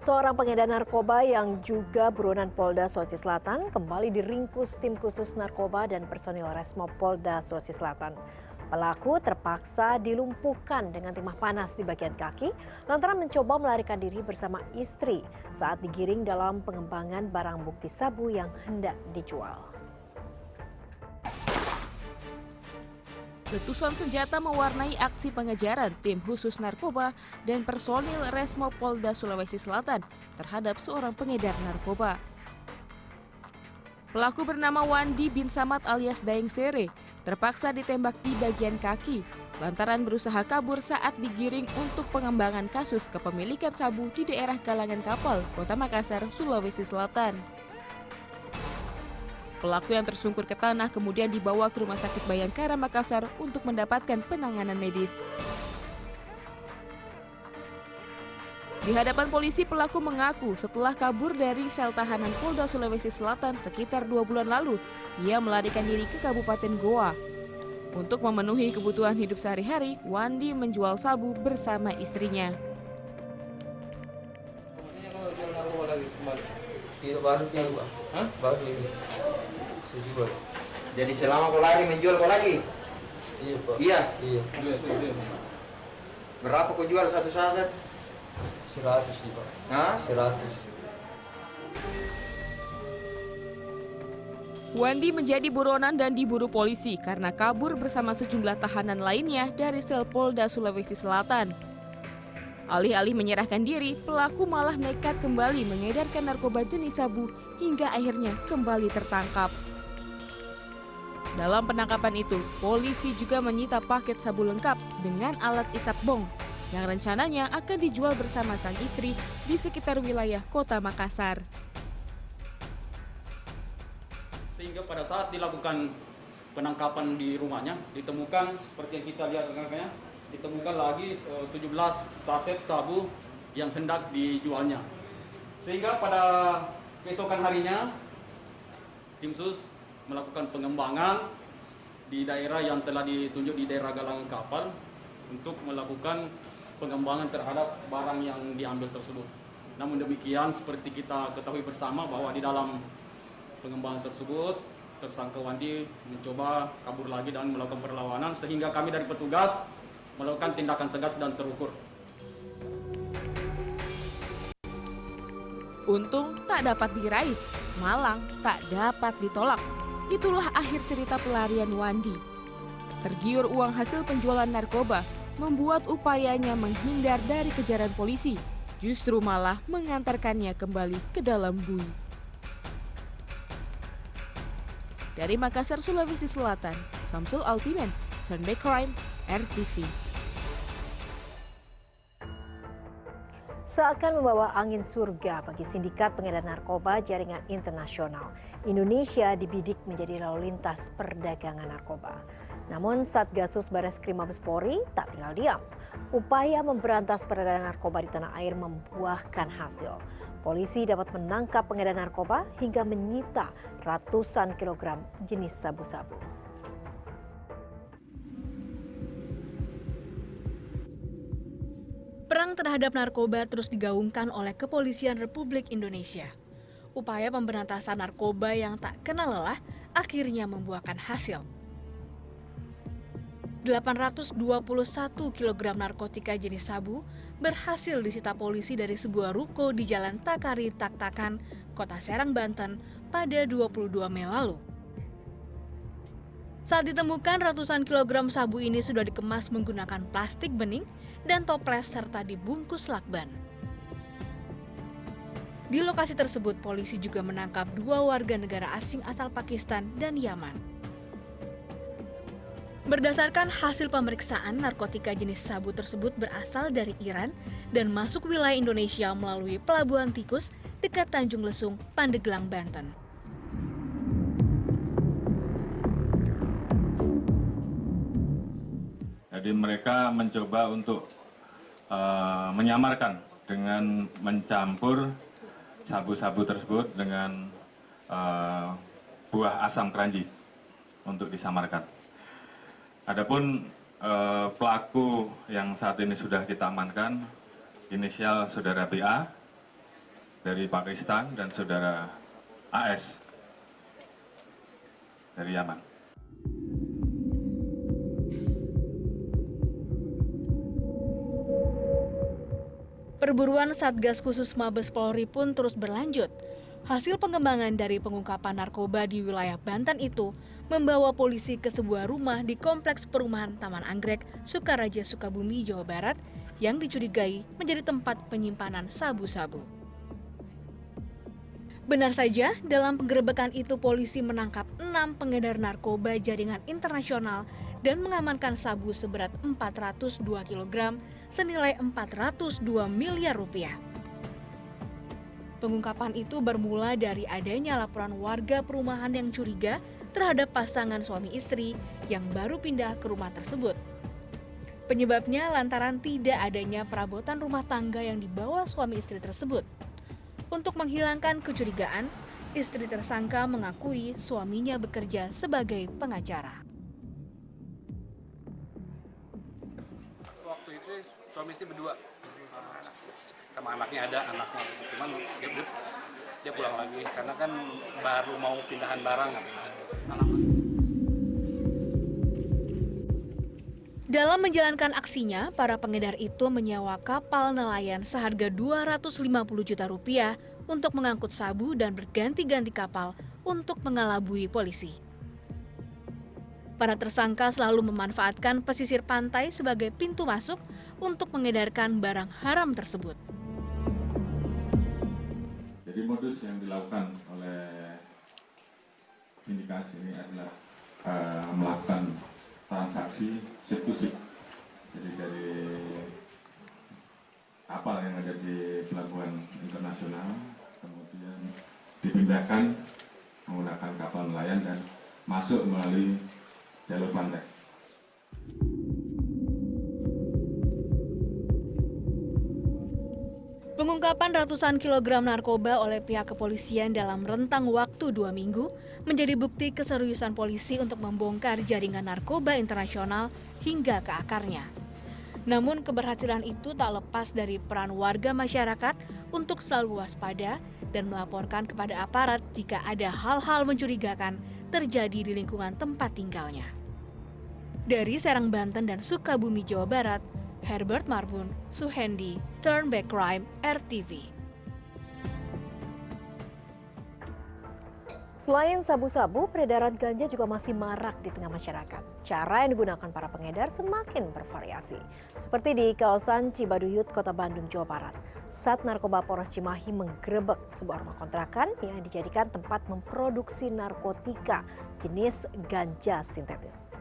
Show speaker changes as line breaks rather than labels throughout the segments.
Seorang pengedar narkoba yang juga buronan Polda Sulawesi Selatan kembali diringkus tim khusus narkoba dan personil Resmo Polda Sulawesi Selatan. Pelaku terpaksa dilumpuhkan dengan timah panas di bagian kaki lantaran mencoba melarikan diri bersama istri saat digiring dalam pengembangan barang bukti sabu yang hendak dijual.
Letusan senjata mewarnai aksi pengejaran tim khusus narkoba dan personil Resmo Polda Sulawesi Selatan terhadap seorang pengedar narkoba. Pelaku bernama Wandi bin Samad alias Daeng Sere terpaksa ditembak di bagian kaki lantaran berusaha kabur saat digiring untuk pengembangan kasus kepemilikan sabu di daerah Galangan Kapal, Kota Makassar, Sulawesi Selatan. Pelaku yang tersungkur ke tanah kemudian dibawa ke Rumah Sakit Bayangkara Makassar untuk mendapatkan penanganan medis. Di hadapan polisi, pelaku mengaku setelah kabur dari sel tahanan Polda Sulawesi Selatan sekitar 2 bulan lalu, ia melarikan diri ke Kabupaten Goa. Untuk memenuhi kebutuhan hidup sehari-hari, Wandi menjual sabu bersama istrinya.
Jadi selama kau lari menjual kau lagi?
Iya, Pak.
Iya.
Iya.
Berapa kau jual satu saset?
100 sih, Pak.
Hah?
100.
Wandi menjadi buronan dan diburu polisi karena kabur bersama sejumlah tahanan lainnya dari sel Polda Sulawesi Selatan. Alih-alih menyerahkan diri, pelaku malah nekat kembali mengedarkan narkoba jenis sabu hingga akhirnya kembali tertangkap. Dalam penangkapan itu, polisi juga menyita paket sabu lengkap dengan alat isap bong yang rencananya akan dijual bersama sang istri di sekitar wilayah Kota Makassar.
Sehingga pada saat dilakukan penangkapan di rumahnya, ditemukan seperti yang kita lihat rekan-rekannya, ditemukan lagi 17 saset sabu yang hendak dijualnya. Sehingga pada keesokan harinya, tim sus melakukan pengembangan di daerah yang telah ditunjuk di daerah Galangan Kapal untuk melakukan pengembangan terhadap barang yang diambil tersebut. Namun demikian, seperti kita ketahui bersama bahwa di dalam pengembangan tersebut, tersangka Wandi mencoba kabur lagi dan melakukan perlawanan sehingga kami dari petugas melakukan tindakan tegas dan terukur.
Untung tak dapat diraih, malang tak dapat ditolak. Itulah akhir cerita pelarian Wandi. Tergiur uang hasil penjualan narkoba membuat upayanya menghindar dari kejaran polisi, justru malah mengantarkannya kembali ke dalam bui. Dari Makassar, Sulawesi Selatan, Samsul Altiman, Turn Back Crime, RTV.
Seakan membawa angin surga bagi sindikat pengedar narkoba jaringan internasional, Indonesia dibidik menjadi lalu lintas perdagangan narkoba. Namun Satgasus Bareskrim Mabes Polri tak tinggal diam. Upaya memberantas peredaran narkoba di tanah air membuahkan hasil. Polisi dapat menangkap pengedar narkoba hingga menyita ratusan kilogram jenis sabu-sabu.
Perang terhadap narkoba terus digaungkan oleh Kepolisian Republik Indonesia. Upaya pemberantasan narkoba yang tak kenal lelah akhirnya membuahkan hasil. 821 kg narkotika jenis sabu berhasil disita polisi dari sebuah ruko di Jalan Takari Tak-Takan, Kota Serang, Banten pada 22 Mei lalu. Saat ditemukan, ratusan kilogram sabu ini sudah dikemas menggunakan plastik bening dan toples serta dibungkus lakban. Di lokasi tersebut, polisi juga menangkap 2 warga negara asing asal Pakistan dan Yaman. Berdasarkan hasil pemeriksaan, narkotika jenis sabu tersebut berasal dari Iran dan masuk wilayah Indonesia melalui Pelabuhan Tikus dekat Tanjung Lesung, Pandeglang, Banten.
Jadi mereka mencoba untuk menyamarkan dengan mencampur sabu-sabu tersebut dengan buah asam keranji untuk disamarkan. Adapun pelaku yang saat ini sudah kita amankan, inisial saudara BA, dari Pakistan dan saudara AS dari Yaman.
Perburuan Satgas Khusus Mabes Polri pun terus berlanjut. Hasil pengembangan dari pengungkapan narkoba di wilayah Banten itu membawa polisi ke sebuah rumah di kompleks perumahan Taman Anggrek, Sukaraja, Sukabumi, Jawa Barat yang dicurigai menjadi tempat penyimpanan sabu-sabu. Benar saja, dalam penggerebekan itu polisi menangkap 6 pengedar narkoba jaringan internasional dan mengamankan sabu seberat 402 kg senilai 402 miliar rupiah. Pengungkapan itu bermula dari adanya laporan warga perumahan yang curiga terhadap pasangan suami istri yang baru pindah ke rumah tersebut. Penyebabnya lantaran tidak adanya perabotan rumah tangga yang dibawa suami istri tersebut. Untuk menghilangkan kecurigaan, istri tersangka mengakui suaminya bekerja sebagai pengacara.
Waktu itu suami istri berdua, sama anaknya ada, cuman dia pulang lagi karena kan baru mau pindahan barang.
Dalam menjalankan aksinya, para pengedar itu menyewa kapal nelayan seharga 250 juta rupiah untuk mengangkut sabu dan berganti-ganti kapal untuk mengelabui polisi. Para tersangka selalu memanfaatkan pesisir pantai sebagai pintu masuk untuk mengedarkan barang haram tersebut.
Jadi modus yang dilakukan oleh sindikasi ini adalah melakukan transaksi ship to ship. Jadi dari kapal yang ada di pelabuhan internasional, kemudian dipindahkan menggunakan kapal nelayan dan masuk melalui jalur pantai.
Pengungkapan ratusan kilogram narkoba oleh pihak kepolisian dalam rentang waktu 2 minggu menjadi bukti keseriusan polisi untuk membongkar jaringan narkoba internasional hingga ke akarnya. Namun keberhasilan itu tak lepas dari peran warga masyarakat untuk selalu waspada dan melaporkan kepada aparat jika ada hal-hal mencurigakan terjadi di lingkungan tempat tinggalnya. Dari Serang, Banten dan Sukabumi, Jawa Barat, Herbert Marbun, Suhendi, Turn Back Crime, RTV.
Selain sabu-sabu, peredaran ganja juga masih marak di tengah masyarakat. Cara yang digunakan para pengedar semakin bervariasi. Seperti di kawasan Cibaduyut, Kota Bandung, Jawa Barat. Sat Narkoba Polres Cimahi menggerebek sebuah rumah kontrakan yang dijadikan tempat memproduksi narkotika jenis ganja sintetis.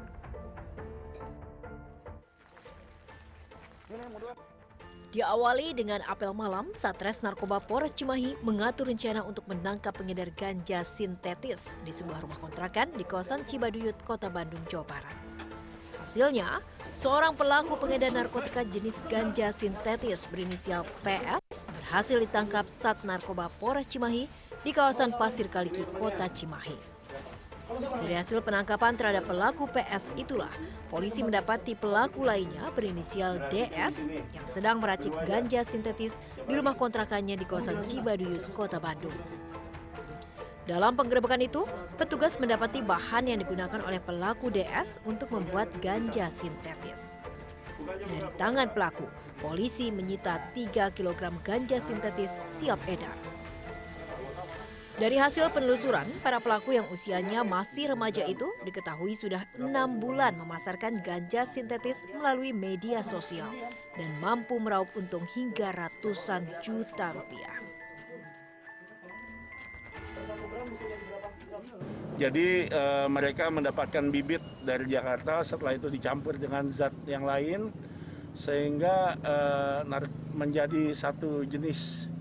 Diawali dengan apel malam, Satres Narkoba Polres Cimahi mengatur rencana untuk menangkap pengedar ganja sintetis di sebuah rumah kontrakan di kawasan Cibaduyut, Kota Bandung, Jawa Barat. Hasilnya, seorang pelaku pengedar narkotika jenis ganja sintetis berinisial PS berhasil ditangkap Sat Narkoba Polres Cimahi di kawasan Pasir Kaliki, Kota Cimahi. Dari hasil penangkapan terhadap pelaku PS itulah, polisi mendapati pelaku lainnya berinisial DS yang sedang meracik ganja sintetis di rumah kontrakannya di kawasan Cibaduyut, Kota Bandung. Dalam penggerebekan itu, petugas mendapati bahan yang digunakan oleh pelaku DS untuk membuat ganja sintetis. Dari tangan pelaku, polisi menyita 3 kg ganja sintetis siap edar. Dari hasil penelusuran, para pelaku yang usianya masih remaja itu diketahui sudah 6 bulan memasarkan ganja sintetis melalui media sosial dan mampu meraup untung hingga ratusan juta rupiah.
Jadi mereka mendapatkan bibit dari Jakarta, setelah itu dicampur dengan zat yang lain sehingga menjadi satu jenis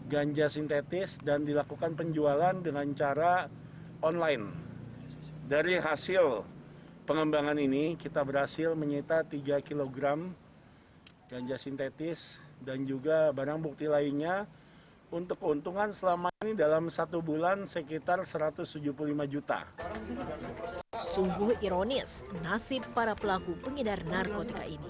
ganja sintetis dan dilakukan penjualan dengan cara online. Dari hasil pengembangan ini kita berhasil menyita 3 kg ganja sintetis dan juga barang bukti lainnya untuk keuntungan selama ini dalam 1 bulan sekitar 175 juta.
Sungguh ironis nasib para pelaku pengedar narkotika ini.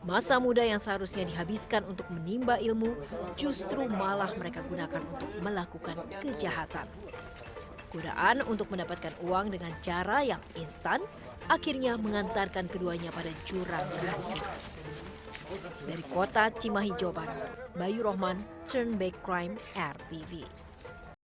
Masa muda yang seharusnya dihabiskan untuk menimba ilmu justru malah mereka gunakan untuk melakukan kejahatan. Godaan untuk mendapatkan uang dengan cara yang instan akhirnya mengantarkan keduanya pada jurang yang hancur. Dari kota Cimahi, Jawa Barat, Bayu Rohman, Turn Back Crime RTV.